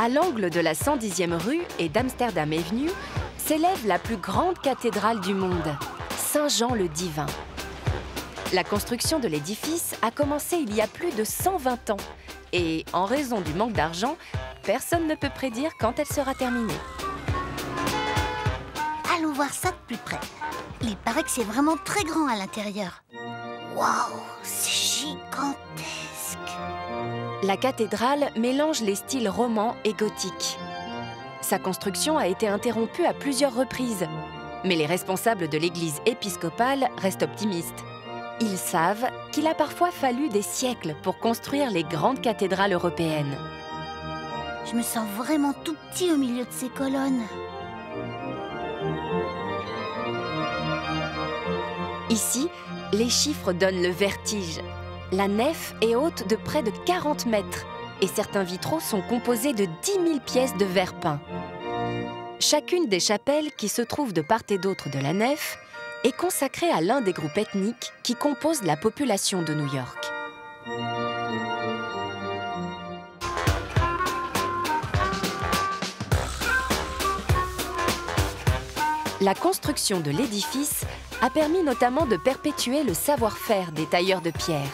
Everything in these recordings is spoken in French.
À l'angle de la 110e rue et d'Amsterdam Avenue s'élève la plus grande cathédrale du monde, Saint-Jean le Divin. La construction de l'édifice a commencé il y a plus de 120 ans et, en raison du manque d'argent, personne ne peut prédire quand elle sera terminée. Allons voir ça de plus près. Il paraît que c'est vraiment très grand à l'intérieur. Waouh, c'est gigantesque! La cathédrale mélange les styles roman et gothique. Sa construction a été interrompue à plusieurs reprises, mais les responsables de l'église épiscopale restent optimistes. Ils savent qu'il a parfois fallu des siècles pour construire les grandes cathédrales européennes. Je me sens vraiment tout petit au milieu de ces colonnes. Ici, les chiffres donnent le vertige. La nef est haute de près de 40 mètres et certains vitraux sont composés de 10 000 pièces de verre peint. Chacune des chapelles qui se trouvent de part et d'autre de la nef est consacrée à l'un des groupes ethniques qui composent la population de New York. La construction de l'édifice a permis notamment de perpétuer le savoir-faire des tailleurs de pierre.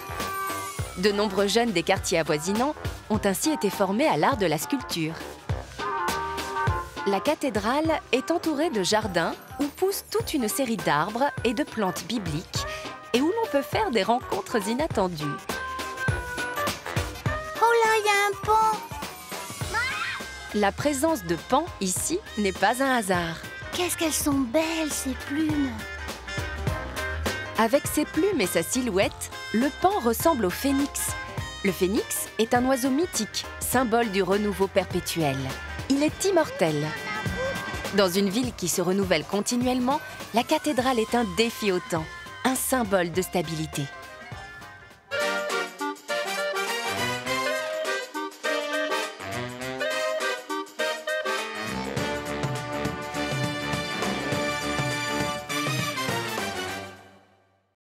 De nombreux jeunes des quartiers avoisinants ont ainsi été formés à l'art de la sculpture. La cathédrale est entourée de jardins où poussent toute une série d'arbres et de plantes bibliques et où l'on peut faire des rencontres inattendues. Oh là, il y a un pan! La présence de pans ici n'est pas un hasard. Qu'est-ce qu'elles sont belles, ces plumes! Avec ses plumes et sa silhouette, le paon ressemble au phénix. Le phénix est un oiseau mythique, symbole du renouveau perpétuel. Il est immortel. Dans une ville qui se renouvelle continuellement, la cathédrale est un défi au temps, un symbole de stabilité.